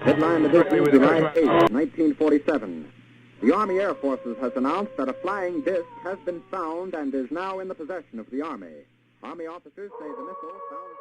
Headline edition, July 8, 1947. The Army Air Forces has announced that a flying disc has been found and is now in the possession of the Army. Army officers say the missile found...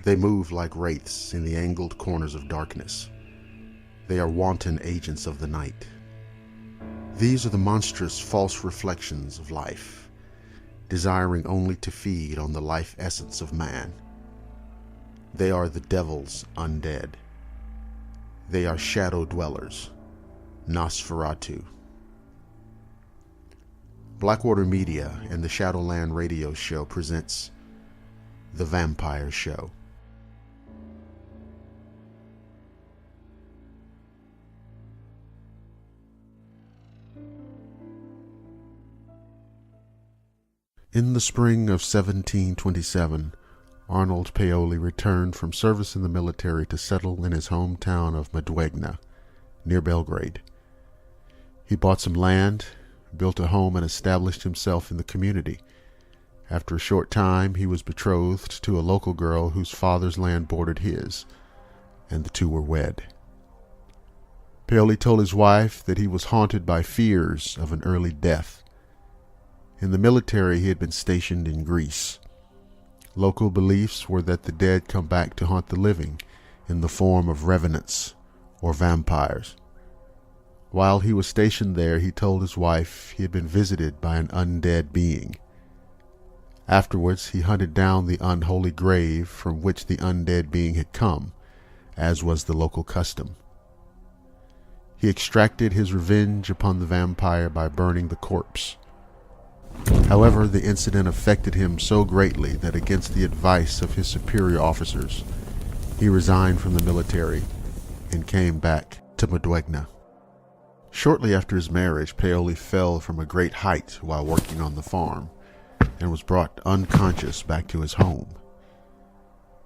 They move like wraiths in the angled corners of darkness. They are wanton agents of the night. These are the monstrous false reflections of life, desiring only to feed on the life essence of man. They are the devil's undead. They are shadow dwellers, Nosferatu. Blackwater Media and the Shadowland radio show presents The Vampire Show. In the spring of 1727, Arnold Paoli returned from service in the military to settle in his hometown of Medwegna, near Belgrade. He bought some land, built a home, and established himself in the community. After a short time, he was betrothed to a local girl whose father's land bordered his, and the two were wed. Paoli told his wife that he was haunted by fears of an early death. In the military, he had been stationed in Greece. Local beliefs were that the dead come back to haunt the living in the form of revenants or vampires. While he was stationed there, he told his wife he had been visited by an undead being. Afterwards, he hunted down the unholy grave from which the undead being had come, as was the local custom. He extracted his revenge upon the vampire by burning the corpse. However, the incident affected him so greatly that against the advice of his superior officers, he resigned from the military and came back to Medwegna. Shortly after his marriage, Paoli fell from a great height while working on the farm and was brought unconscious back to his home.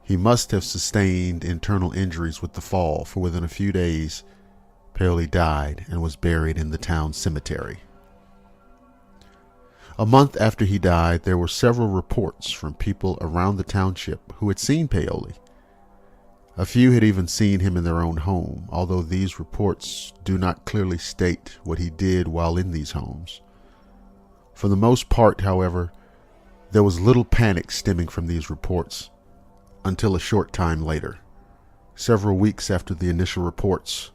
He must have sustained internal injuries with the fall, for within a few days, Paoli died and was buried in the town cemetery. A month after he died, there were several reports from people around the township who had seen Paoli. A few had even seen him in their own home, although these reports do not clearly state what he did while in these homes. For the most part, however, there was little panic stemming from these reports until a short time later. Several weeks after the initial reports,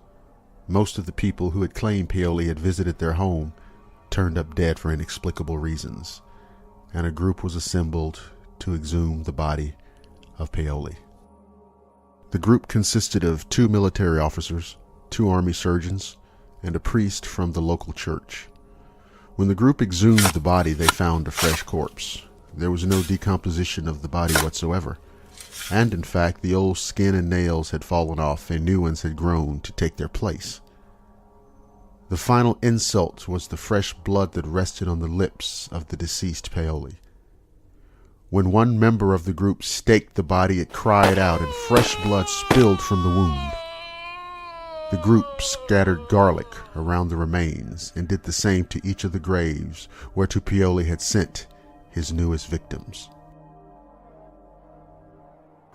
most of the people who had claimed Paoli had visited their home turned up dead for inexplicable reasons, and a group was assembled to exhume the body of Paoli. The group consisted of 2 military officers, 2 army surgeons, and a priest from the local church. When the group exhumed the body, they found a fresh corpse. There was no decomposition of the body whatsoever, and in fact, the old skin and nails had fallen off and new ones had grown to take their place. The final insult was the fresh blood that rested on the lips of the deceased Paoli. When one member of the group staked the body, it cried out and fresh blood spilled from the wound. The group scattered garlic around the remains and did the same to each of the graves whereto Paoli had sent his newest victims.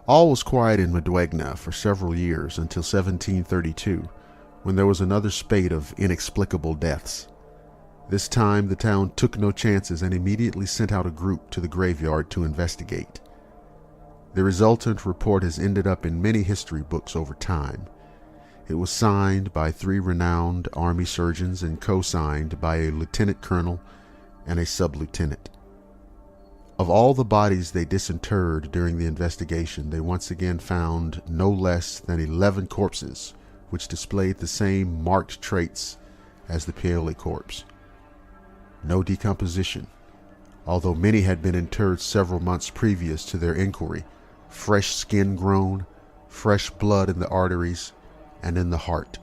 All was quiet in Medwegna for several years until 1732, when there was another spate of inexplicable deaths. This time, the town took no chances and immediately sent out a group to the graveyard to investigate. The resultant report has ended up in many history books over time. It was signed by 3 renowned Army surgeons and co-signed by a lieutenant colonel and a sub-lieutenant. Of all the bodies they disinterred during the investigation, they once again found no less than 11 corpses, which displayed the same marked traits as the Paoli corpse. No decomposition, although many had been interred several months previous to their inquiry. Fresh skin grown, fresh blood in the arteries and in the heart.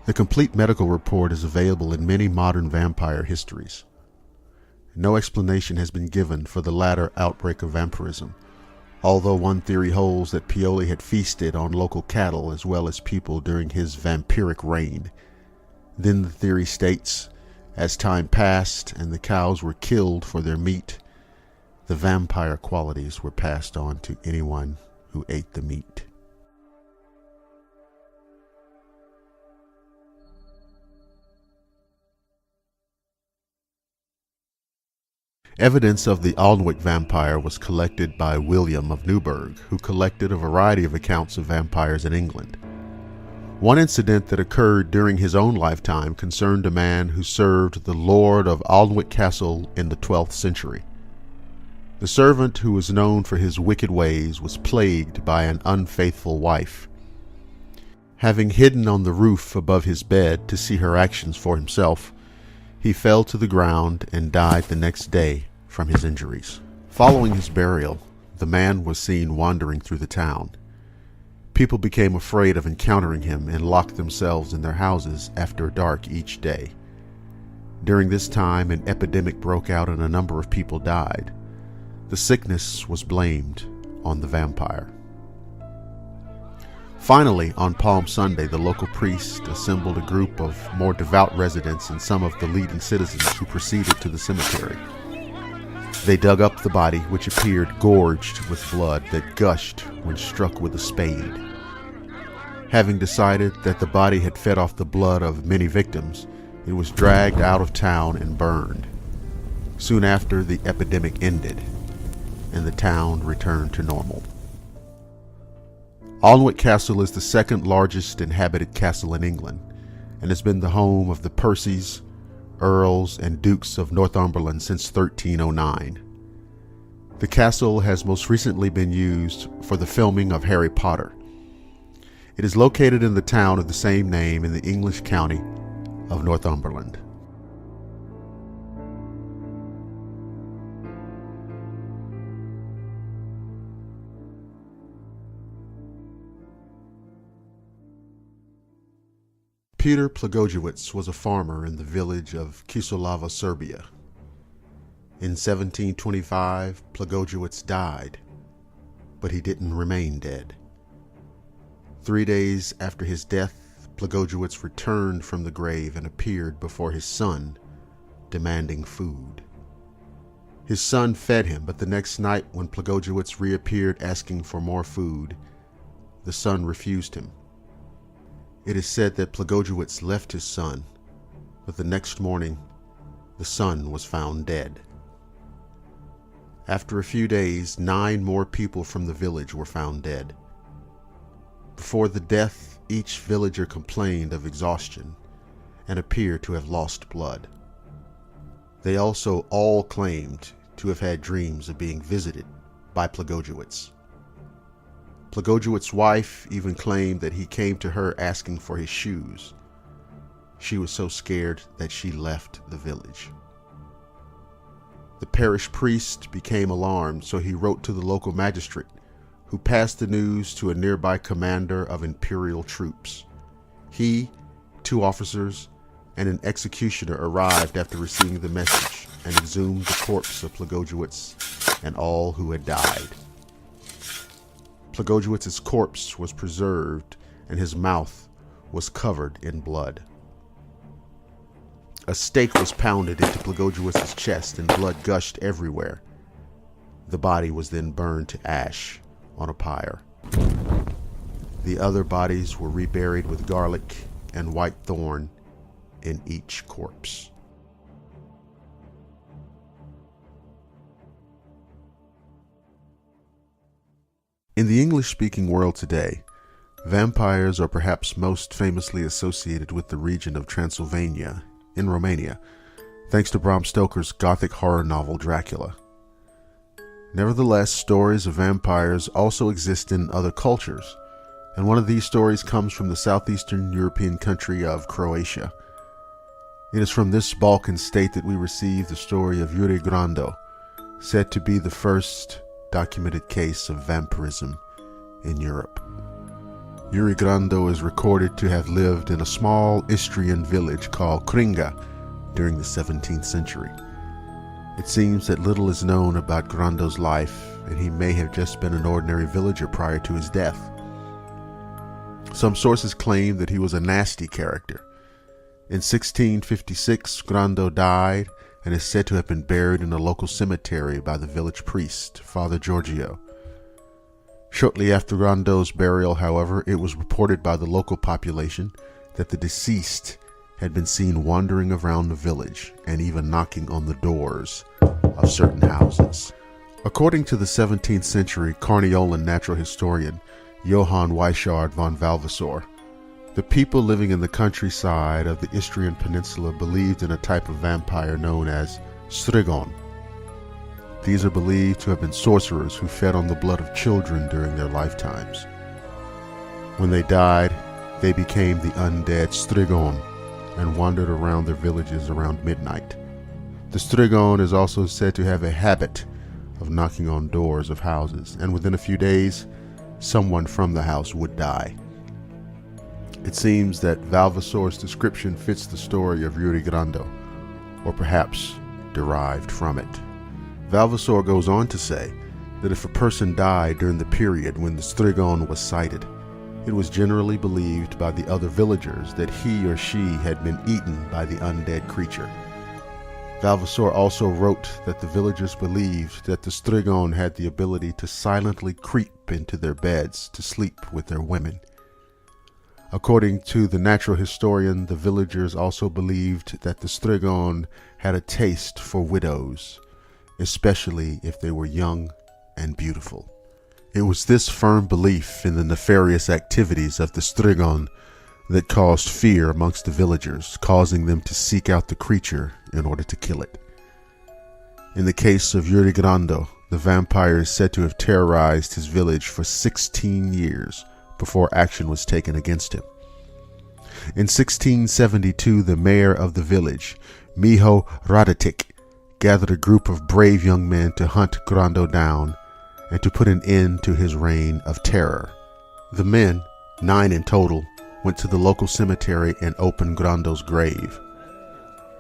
The complete medical report is available in many modern vampire histories. No explanation has been given for the latter outbreak of vampirism, although one theory holds that Paoli had feasted on local cattle as well as people during his vampiric reign. Then the theory states, as time passed and the cows were killed for their meat, the vampire qualities were passed on to anyone who ate the meat. Evidence of the Alnwick vampire was collected by William of Newburgh, who collected a variety of accounts of vampires in England. One incident that occurred during his own lifetime concerned a man who served the Lord of Alnwick Castle in the 12th century. The servant, who was known for his wicked ways, was plagued by an unfaithful wife. Having hidden on the roof above his bed to see her actions for himself, he fell to the ground and died the next day from his injuries. Following his burial, the man was seen wandering through the town. People became afraid of encountering him and locked themselves in their houses after dark each day. During this time, an epidemic broke out and a number of people died. The sickness was blamed on the vampire. Finally, on Palm Sunday, the local priest assembled a group of more devout residents and some of the leading citizens who proceeded to the cemetery. They dug up the body, which appeared gorged with blood that gushed when struck with a spade. Having decided that the body had fed off the blood of many victims, it was dragged out of town and burned. Soon after, the epidemic ended, and the town returned to normal. Alnwick Castle is the second largest inhabited castle in England, and has been the home of the Percys, Earls, and Dukes of Northumberland since 1309. The castle has most recently been used for the filming of Harry Potter. It is located in the town of the same name in the English county of Northumberland. Peter Plagojewicz was a farmer in the village of Kisolava, Serbia. In 1725, Plagojewicz died, but he didn't remain dead. 3 days after his death, Plagojewicz returned from the grave and appeared before his son, demanding food. His son fed him, but the next night when Plagojewicz reappeared asking for more food, the son refused him. It is said that Plagojewicz left his son, but the next morning, the son was found dead. After a few days, 9 more people from the village were found dead. Before the death, each villager complained of exhaustion and appeared to have lost blood. They also all claimed to have had dreams of being visited by Plagojewicz. Plagojewicz's wife even claimed that he came to her asking for his shoes. She was so scared that she left the village. The parish priest became alarmed, so he wrote to the local magistrate, who passed the news to a nearby commander of imperial troops. He, 2 officers, and an executioner arrived after receiving the message and exhumed the corpse of Plagojewicz and all who had died. Plagojewicz's corpse was preserved and his mouth was covered in blood. A stake was pounded into Plagojewicz's chest and blood gushed everywhere. The body was then burned to ash on a pyre. The other bodies were reburied with garlic and white thorn in each corpse. In the English-speaking world today, vampires are perhaps most famously associated with the region of Transylvania in Romania, thanks to Bram Stoker's gothic horror novel Dracula. Nevertheless, stories of vampires also exist in other cultures, and one of these stories comes from the southeastern European country of Croatia. It is from this Balkan state that we receive the story of Yuri Grando, said to be the first documented case of vampirism in Europe. Yuri Grando is recorded to have lived in a small Istrian village called Kringa during the 17th century. It seems that little is known about Grando's life, and he may have just been an ordinary villager prior to his death. Some sources claim that he was a nasty character. In 1656, Grando died and is said to have been buried in a local cemetery by the village priest, Father Giorgio. Shortly after Grando's burial, however, it was reported by the local population that the deceased had been seen wandering around the village and even knocking on the doors of certain houses. According to the 17th century Carniolan natural historian Johann Weichard von Valvassor, the people living in the countryside of the Istrian Peninsula believed in a type of vampire known as strigon. These are believed to have been sorcerers who fed on the blood of children during their lifetimes. When they died, they became the undead strigon and wandered around their villages around midnight. The strigon is also said to have a habit of knocking on doors of houses, and within a few days, someone from the house would die. It seems that Valvassor's description fits the story of Yuri Grando, or perhaps derived from it. Valvassor goes on to say that if a person died during the period when the strigon was sighted, it was generally believed by the other villagers that he or she had been eaten by the undead creature. Valvassor also wrote that the villagers believed that the strigon had the ability to silently creep into their beds to sleep with their women. According to the natural historian, the villagers also believed that the strigon had a taste for widows, especially if they were young and beautiful. It was this firm belief in the nefarious activities of the strigon that caused fear amongst the villagers, causing them to seek out the creature in order to kill it. In the case of Yuri Grando, the vampire is said to have terrorized his village for 16 years before action was taken against him. In 1672, the mayor of the village, Miho Radetic, gathered a group of brave young men to hunt Grando down and to put an end to his reign of terror. The men, 9 in total, went to the local cemetery and opened Grando's grave.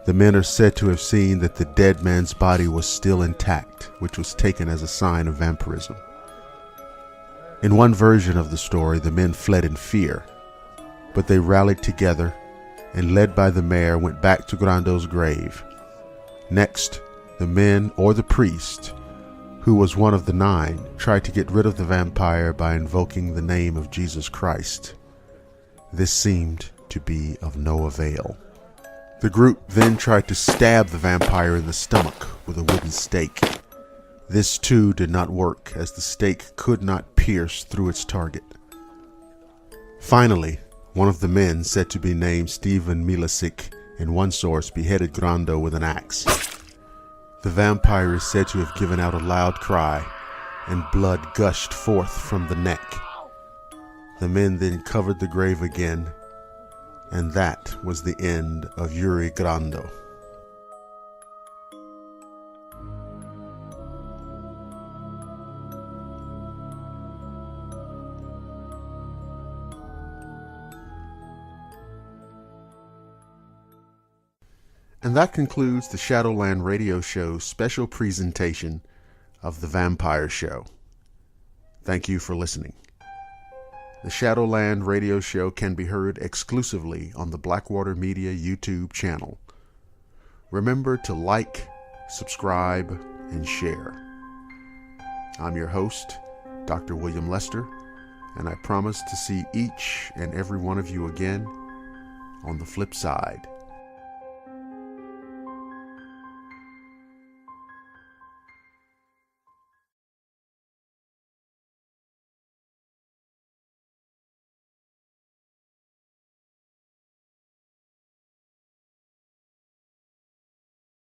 The men are said to have seen that the dead man's body was still intact, which was taken as a sign of vampirism. In one version of the story, the men fled in fear, but they rallied together and, led by the mayor, went back to Grando's grave. Next, the men or the priest, who was one of the 9, tried to get rid of the vampire by invoking the name of Jesus Christ. This seemed to be of no avail. The group then tried to stab the vampire in the stomach with a wooden stake. This too did not work, as the stake could not pierce through its target. Finally, one of the men, said to be named Stephen Milasic, in one source beheaded Grando with an axe. The vampire is said to have given out a loud cry, and blood gushed forth from the neck. The men then covered the grave again, and that was the end of Yuri Grando. And that concludes the Shadowland Radio Show's special presentation of The Vampire Show. Thank you for listening. The Shadowland Radio Show can be heard exclusively on the Blackwater Media YouTube channel. Remember to like, subscribe, and share. I'm your host, Dr. William Lester, and I promise to see each and every one of you again on the flip side.